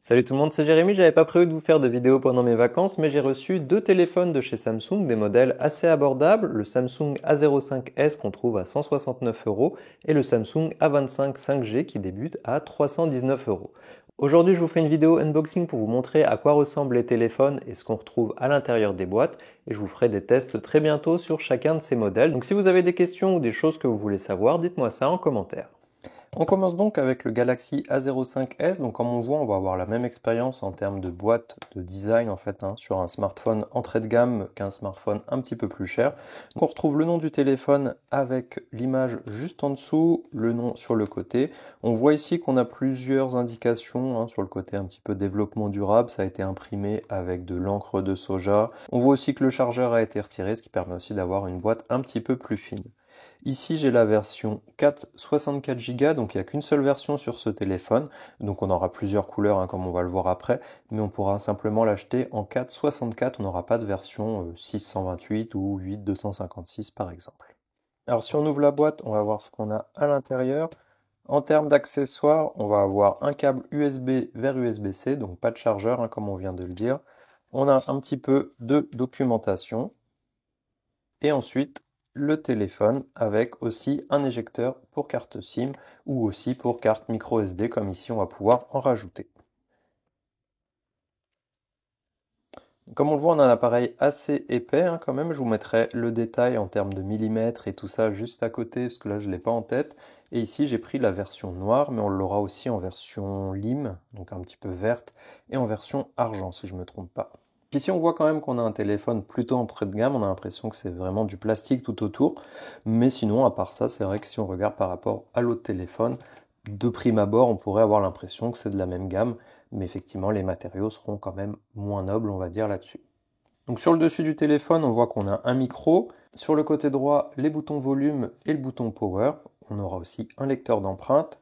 Salut tout le monde, c'est Jérémy. J'avais pas prévu de vous faire de vidéo pendant mes vacances, mais j'ai reçu deux téléphones de chez Samsung, des modèles assez abordables, le Samsung A05s qu'on trouve à 169 euros et le Samsung A25 5G qui débute à 319 euros. Aujourd'hui, je vous fais une vidéo unboxing pour vous montrer à quoi ressemblent les téléphones et ce qu'on retrouve à l'intérieur des boîtes, et je vous ferai des tests très bientôt sur chacun de ces modèles. Donc si vous avez des questions ou des choses que vous voulez savoir, dites-moi ça en commentaire. On commence donc avec le Galaxy A05s. Donc comme on voit, on va avoir la même expérience en termes de boîte, de design en fait, sur un smartphone entrée de gamme qu'un smartphone un petit peu plus cher. Donc on retrouve le nom du téléphone avec l'image juste en dessous, le nom sur le côté. On voit ici qu'on a plusieurs indications sur le côté un petit peu développement durable. Ça a été imprimé avec de l'encre de soja. On voit aussi que le chargeur a été retiré, ce qui permet aussi d'avoir une boîte un petit peu plus fine. Ici, j'ai la version 4 64 Go, donc il n'y a qu'une seule version sur ce téléphone. Donc on aura plusieurs couleurs, comme on va le voir après, mais on pourra simplement l'acheter en 4 64. On n'aura pas de version 628 ou 8 256 par exemple. Alors si on ouvre la boîte, on va voir ce qu'on a à l'intérieur. En termes d'accessoires, on va avoir un câble USB vers USB-C, donc pas de chargeur, comme on vient de le dire. On a un petit peu de documentation. Et ensuite, le téléphone avec aussi un éjecteur pour carte SIM ou aussi pour carte micro SD, comme ici on va pouvoir en rajouter. Comme on le voit, on a un appareil assez épais quand même. Je vous mettrai le détail en termes de millimètres et tout ça juste à côté parce que là je ne l'ai pas en tête. Et ici j'ai pris la version noire, mais on l'aura aussi en version lime, donc un petit peu verte, et en version argent si je ne me trompe pas. Ici, on voit quand même qu'on a un téléphone plutôt entrée de gamme. On a l'impression que c'est vraiment du plastique tout autour. Mais sinon, à part ça, c'est vrai que si on regarde par rapport à l'autre téléphone, de prime abord, on pourrait avoir l'impression que c'est de la même gamme. Mais effectivement, les matériaux seront quand même moins nobles, on va dire, là-dessus. Donc sur le dessus du téléphone, on voit qu'on a un micro. Sur le côté droit, les boutons volume et le bouton power. On aura aussi un lecteur d'empreintes.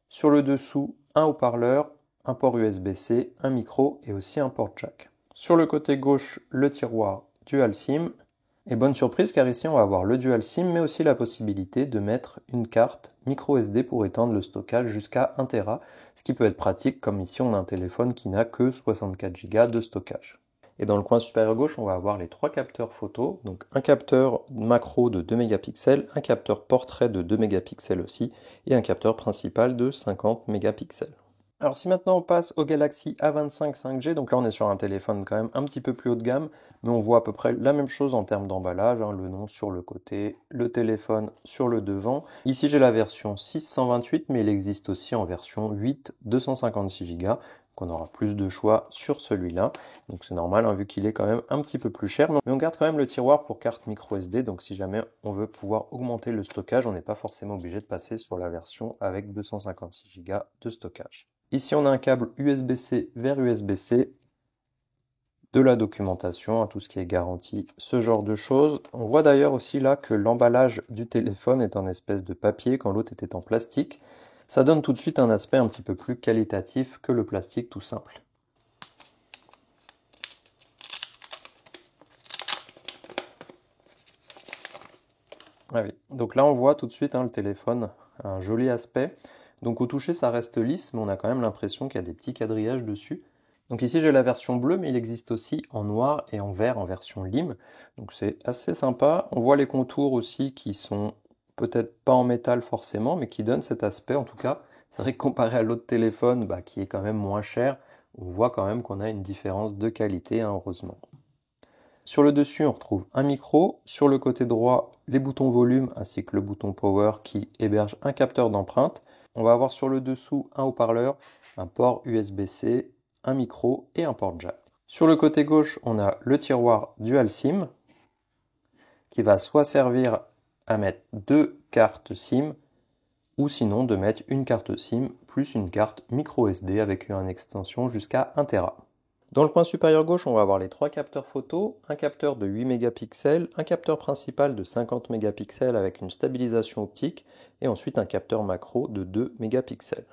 Sur le dessous, un haut-parleur, un port USB-C, un micro et aussi un port jack. Sur le côté gauche, le tiroir Dual SIM. Et bonne surprise car ici on va avoir le Dual SIM mais aussi la possibilité de mettre une carte micro SD pour étendre le stockage jusqu'à 1 Tera, ce qui peut être pratique comme ici on a un téléphone qui n'a que 64 Go de stockage. Et dans le coin supérieur gauche, on va avoir les trois capteurs photo, donc un capteur macro de 2 mégapixels, un capteur portrait de 2 mégapixels aussi, et un capteur principal de 50 mégapixels. Alors si maintenant on passe au Galaxy A25 5G, donc là on est sur un téléphone quand même un petit peu plus haut de gamme, mais on voit à peu près la même chose en termes d'emballage, le nom sur le côté, le téléphone sur le devant. Ici j'ai la version 628, mais il existe aussi en version 8 256 Go, qu'on aura plus de choix sur celui-là. Donc c'est normal vu qu'il est quand même un petit peu plus cher, mais on garde quand même le tiroir pour carte micro SD, donc si jamais on veut pouvoir augmenter le stockage, on n'est pas forcément obligé de passer sur la version avec 256 Go de stockage. Ici, on a un câble USB-C vers USB-C, de la documentation, tout ce qui est garanti, ce genre de choses. On voit d'ailleurs aussi là que l'emballage du téléphone est en espèce de papier quand l'autre était en plastique. Ça donne tout de suite un aspect un petit peu plus qualitatif que le plastique tout simple. Ah oui. Donc là, on voit tout de suite le téléphone, un joli aspect. Donc au toucher, ça reste lisse, mais on a quand même l'impression qu'il y a des petits quadrillages dessus. Donc ici, j'ai la version bleue, mais il existe aussi en noir et en vert en version lime. Donc c'est assez sympa. On voit les contours aussi qui sont peut-être pas en métal forcément, mais qui donnent cet aspect en tout cas. C'est vrai que comparé à l'autre téléphone, qui est quand même moins cher, on voit quand même qu'on a une différence de qualité, heureusement. Sur le dessus, on retrouve un micro. Sur le côté droit, les boutons volume ainsi que le bouton power qui héberge un capteur d'empreinte. On va avoir sur le dessous un haut-parleur, un port USB-C, un micro et un port jack. Sur le côté gauche, on a le tiroir Dual SIM qui va soit servir à mettre deux cartes SIM ou sinon de mettre une carte SIM plus une carte micro SD avec une extension jusqu'à 1 Tera. Dans le coin supérieur gauche, on va avoir les trois capteurs photo, un capteur de 8 mégapixels, un capteur principal de 50 mégapixels avec une stabilisation optique et ensuite un capteur macro de 2 mégapixels.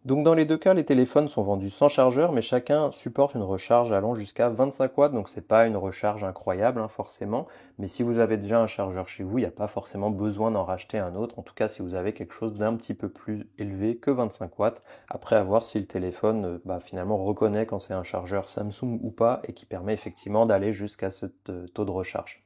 Donc dans les deux cas, les téléphones sont vendus sans chargeur, mais chacun supporte une recharge allant jusqu'à 25 watts, donc c'est pas une recharge incroyable hein, forcément, mais si vous avez déjà un chargeur chez vous, il n'y a pas forcément besoin d'en racheter un autre, en tout cas si vous avez quelque chose d'un petit peu plus élevé que 25 watts, après à voir si le téléphone finalement reconnaît quand c'est un chargeur Samsung ou pas, et qui permet effectivement d'aller jusqu'à ce taux de recharge.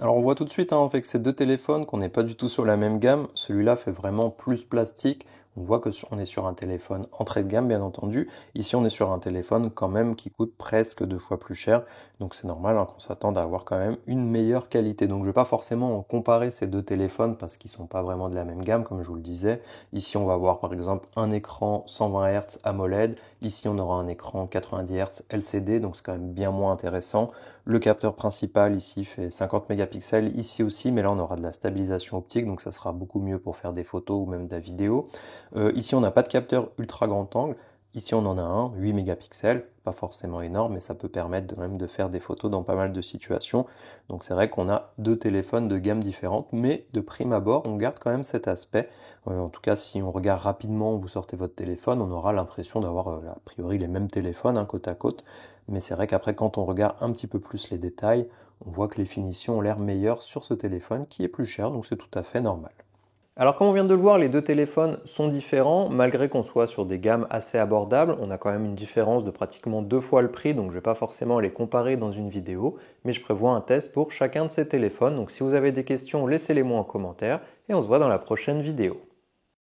Alors on voit tout de suite hein, avec ces deux téléphones qu'on n'est pas du tout sur la même gamme. Celui-là fait vraiment plus plastique. On voit que on est sur un téléphone entrée de gamme bien entendu. Ici on est sur un téléphone quand même qui coûte presque 2 fois plus cher. Donc c'est normal hein, qu'on s'attende à avoir quand même une meilleure qualité. Donc je ne vais pas forcément comparer ces deux téléphones parce qu'ils ne sont pas vraiment de la même gamme comme je vous le disais. Ici on va voir par exemple un écran 120 Hz AMOLED. Ici on aura un écran 90 Hz LCD donc c'est quand même bien moins intéressant. Le capteur principal ici fait 50 mégapixels, ici aussi, mais là on aura de la stabilisation optique, donc ça sera beaucoup mieux pour faire des photos ou même de la vidéo. Ici on n'a pas de capteur ultra grand angle, ici on en a un, 8 mégapixels, pas forcément énorme, mais ça peut permettre même de faire des photos dans pas mal de situations. Donc c'est vrai qu'on a deux téléphones de gamme différentes, mais de prime abord, on garde quand même cet aspect. En tout cas, si on regarde rapidement, vous sortez votre téléphone, on aura l'impression d'avoir a priori les mêmes téléphones, hein, côte à côte. Mais c'est vrai qu'après, quand on regarde un petit peu plus les détails, on voit que les finitions ont l'air meilleures sur ce téléphone qui est plus cher, donc c'est tout à fait normal. Alors comme on vient de le voir, les deux téléphones sont différents, malgré qu'on soit sur des gammes assez abordables, on a quand même une différence de pratiquement 2 fois le prix, donc je ne vais pas forcément les comparer dans une vidéo, mais je prévois un test pour chacun de ces téléphones, donc si vous avez des questions, laissez-les moi en commentaire, et on se voit dans la prochaine vidéo.